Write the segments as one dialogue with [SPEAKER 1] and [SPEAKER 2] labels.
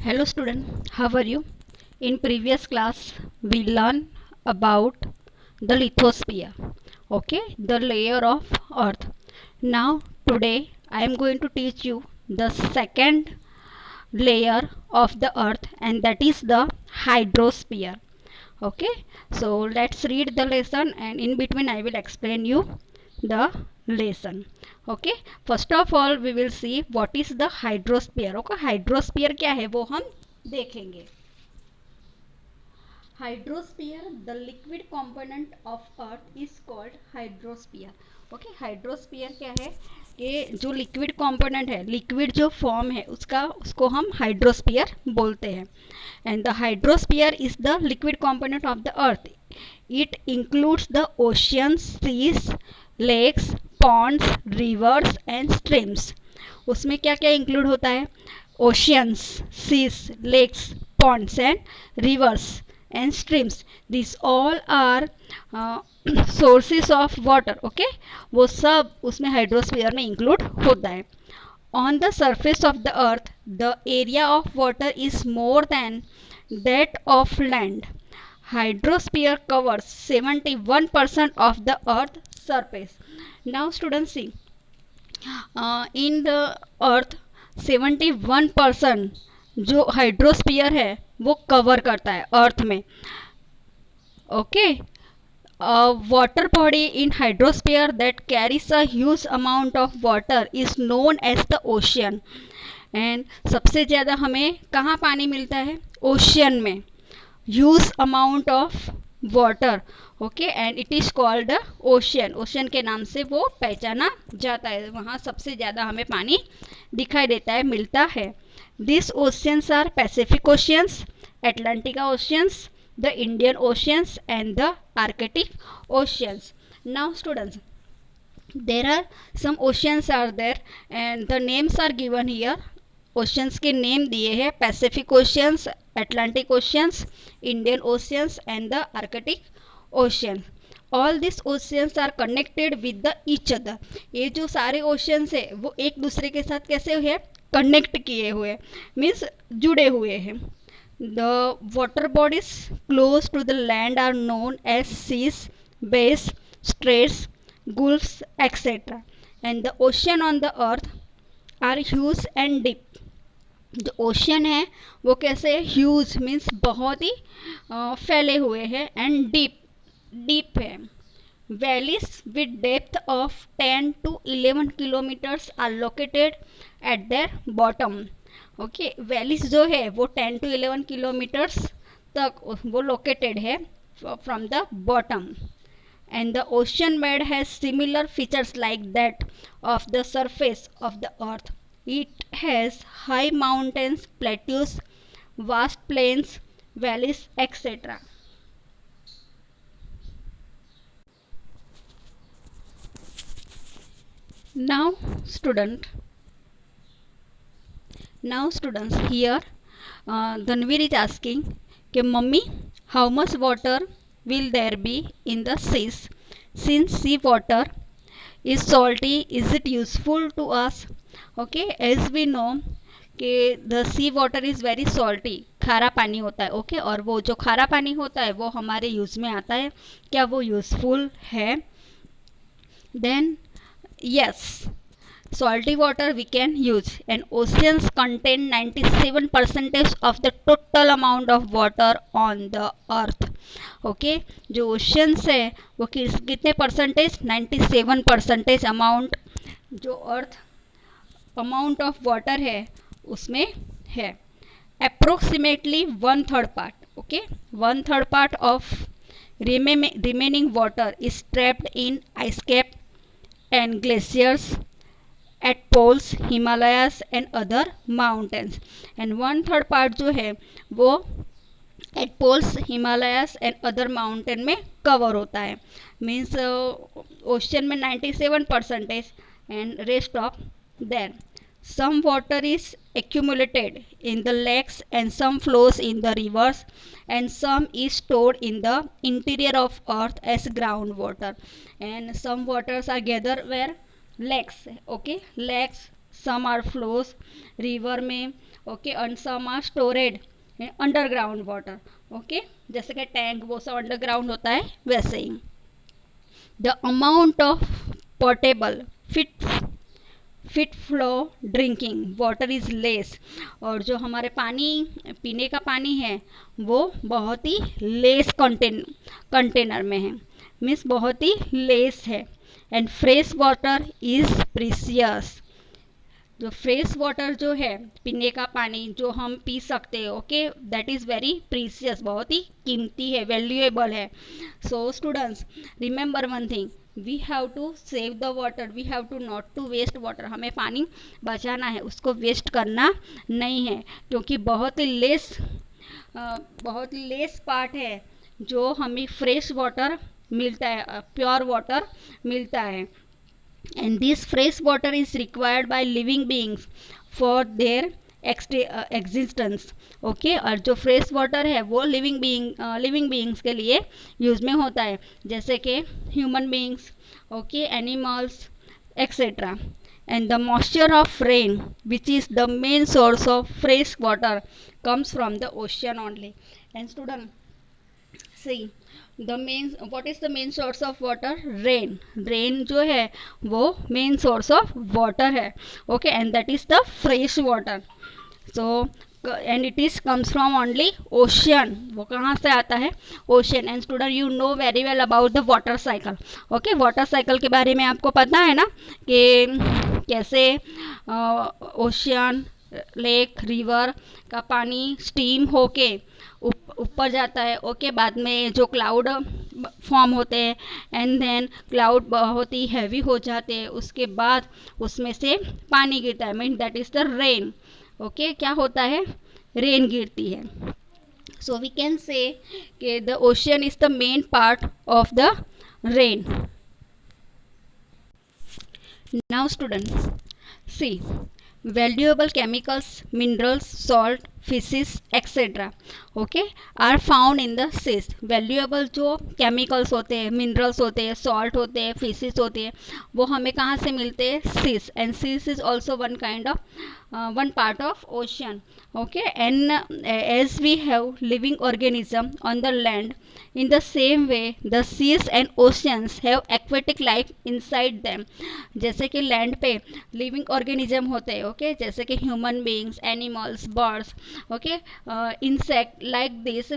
[SPEAKER 1] Hello student, how are you? In previous class we learned about the lithosphere, okay, the layer of earth. Now today I am going to teach you the second layer of the earth, and that is the hydrosphere. Okay, so let's read the lesson, and in between I will explain you the lesson. Okay, first of all we will see what is the hydrosphere. Okay, hydrosphere क्या है वो हम देखेंगे. Hydrosphere, the liquid component of earth is called hydrosphere. Okay, hydrosphere क्या है कि जो liquid component है, लिक्विड जो फॉर्म है उसको हम हाइड्रोस्फीयर बोलते हैं. And the hydrosphere is the liquid component of the earth. It includes the oceans, seas, lakes, ponds, rivers and streams. उसमें क्या क्या इंक्लूड होता है? Oceans, seas, lakes, ponds and rivers and streams. These all are sources of water. Okay, वो सब उसमें hydrosphere में include होता है. On the surface of the earth, the area of water is more than that of land. Hydrosphere covers 71% of the earth's surface. Now students see, in the earth 71% जो hydrosphere है वो cover करता है अर्थ में. Okay, water body in hydrosphere that carries a huge amount of water is known as the ocean. And सबसे ज़्यादा हमें कहाँ पानी मिलता है? ओशियन में. Huge amount of water. Okay, and it is called ocean. Ocean के नाम से वो पहचाना जाता है. वहाँ सबसे ज़्यादा हमें पानी दिखाई देता है, मिलता है. These oceans are Pacific Oceans, Atlantic Oceans, the Indian Oceans and the Arctic Oceans. Now students, there are some oceans are there and the names are given here. Oceans के नेम दिए हैं: Pacific Oceans, Atlantic Oceans, Indian Oceans and the Arctic Ocean. All these oceans are connected with the each other. ये जो सारे oceans है वो एक दूसरे के साथ कैसे है? कनेक्ट किए हुए, मीन्स जुड़े हुए हैं. The water bodies close to the land are known as seas, bays, straits, gulfs etcetera. And the ocean on the earth are huge and deep. जो ओशियन है वो कैसे? ह्यूज मीन्स बहुत ही फैले हुए हैं, एंड डीप है. Valleys with depth of 10 to 11 kilometers are located at their bottom. Okay, valleys जो है वो 10 to 11 kilometers तक वो located है from the bottom. And the ocean bed has similar features like that of the surface of the earth. It has high mountains, plateaus, vast plains, valleys, etc. Now students, here Dhanvir is asking कि mummy, how much water will there be in the seas? Since sea water is salty, is it useful to us? Okay, as we know कि the sea water is very salty, खारा पानी होता है. Okay, और वो जो खारा पानी होता है वो हमारे यूज़ में आता है. क्या वो यूज़फुल है? Then yes, salty water we can use, and oceans contain 97% of the total amount of water on the earth. okay, जो oceans है वो कितने परसेंटेज? 97% अमाउंट जो अर्थ अमाउंट ऑफ वाटर है उसमें है. Approximately 1/3 part. Okay, 1/3 part of remaining water is trapped in ice cap and glaciers at poles, Himalayas and other mountains. and 1/3 part जो है वो at poles, Himalayas and other mountain में cover होता है. Means ocean में 97% and rest of there. Some water is accumulated in the lakes and some flows in the rivers and some is stored in the interior of earth as groundwater. And some waters are gathered where lakes. Okay, lakes, some are flows river में, okay, and some are stored underground water, okay, जैसे कि tank वो सब underground होता है वैसे ही। The amount of portable fit flow drinking water is less, और जो हमारे पानी पीने का पानी है वो बहुत ही लेस कंटेनर में है, मीन्स बहुत ही लेस है। And fresh water is precious, जो फ्रेश वाटर जो है पीने का पानी जो हम पी सकते हैं, okay, that is very precious, बहुत ही कीमती है, वैल्यूएबल है। So students remember one thing, we have to save the water, we have to not to waste water, हमें पानी बचाना है, उसको वेस्ट करना नहीं है, क्योंकि बहुत ही लेस पार्ट है जो हमें फ्रेश वाटर मिलता है, प्योर वाटर मिलता है। And this fresh water is required by living beings for their existence, okay, और जो फ्रेश वाटर है वो लिविंग बीइंग्स के लिए यूज़ में होता है, जैसे कि human beings, okay, animals etcetera. And the moisture of rain which is the main source of fresh water comes from the ocean only. And student C what is the main source of water? rain जो है वो main source of water है, okay, and that is the fresh water, so and it is comes from only ocean, वो कहाँ से आता है? ocean। and student you know very well about the water cycle, okay, water cycle के बारे में आपको पता है ना कि कैसे ओशियन, लेक, रिवर का पानी स्टीम होके ऊपर जाता है, ओके, बाद में जो क्लाउड फॉर्म होते हैं एंड देन क्लाउड बहुत ही हैवी हो जाते हैं, उसके बाद उसमें से पानी गिरता है, mean that is the rain, okay, क्या होता है? रेन गिरती है। सो वी कैन से कि the ocean is the main part of the rain. Now students see, valuable chemicals, minerals, salt, fishes etc, okay, are found in the seas। valuable जो chemicals होते हैं, minerals होते हैं, salt होते हैं, fishes होते हैं, वो हमें कहाँ से मिलते हैं? seas। and seas is also one kind of one part of ocean, okay, and as we have living organism on the land, in the same way the seas and oceans have aquatic life inside them। जैसे कि land पे living organism होते हैं, okay, जैसे कि human beings, animals, birds, okay, insect like this,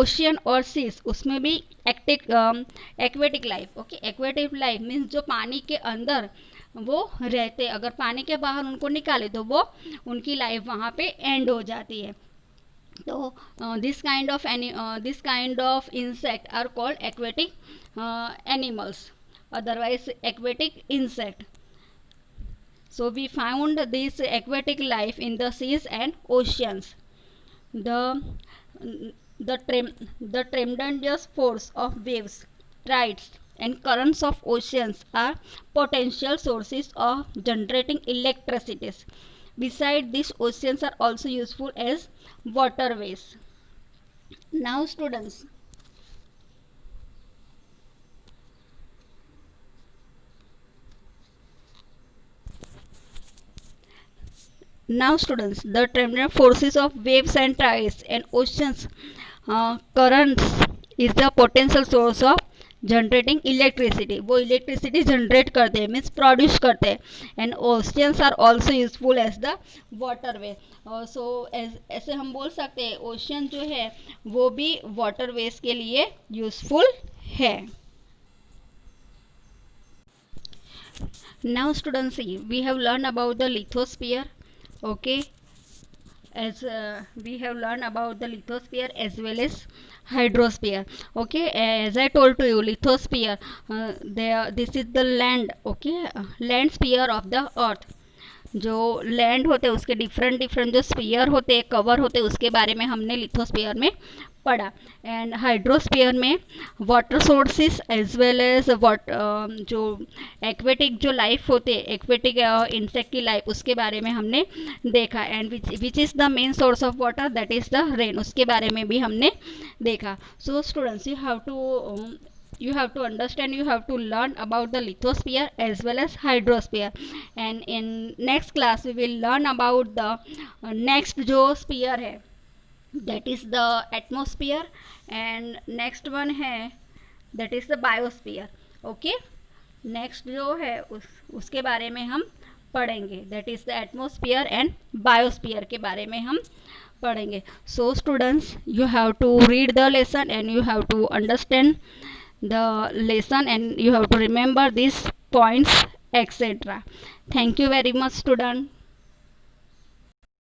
[SPEAKER 1] ocean और seize उसमें भी aquatic life, okay, aquatic life means जो पानी के अंदर वो रहते, अगर पानी के बाहर उनको निकाले तो वो उनकी लाइफ वहाँ पे एंड हो जाती है। तो this kind of insect are called aquatic animals, otherwise aquatic insect। so we found this aquatic life in the seas and oceans। the tremendous force of waves, tides and currents of oceans are potential sources of generating electricity। besides this, oceans are also useful as waterways। now students the tremendous forces of waves and tides and oceans currents is the potential source of generating electricity, वो electricity generate करते हैं, means produce करते हैं। And oceans are also useful as the waterway. So ऐसे हम बोल सकते हैं ओशियन जो है वो भी वाटरवेज के लिए यूजफुल है। Now students, see, we have learned about the lithosphere, okay, as we have learned about the lithosphere as well as hydrosphere, okay, as I told to you, lithosphere, this is the land, okay, land sphere of the earth। जो land होते हैं उसके different जो spear होते हैं, cover होते हैं, उसके बारे में हमने लिथोस्फीयर में पढ़ा। एंड हाइड्रोस्फीयर में water sources as well as जो एक्वेटिक जो लाइफ होते हैं, एक्वेटिक इंसेक्ट की लाइफ, उसके बारे में हमने देखा। And which is the main source of water, that is the rain, उसके बारे में भी हमने देखा। So students, you have to you have to understand, you have to learn about the lithosphere as well as hydrosphere. And in next class we will learn about the next जो sphere है, that is the atmosphere, and next one है that is the biosphere. Okay, next जो है उसके बारे में हम पढ़ेंगे, that is the atmosphere and biosphere के बारे में हम पढ़ेंगे. So students, you have to read the lesson and you have to understand the lesson, and you have to remember these points, etc. Thank you very much, student.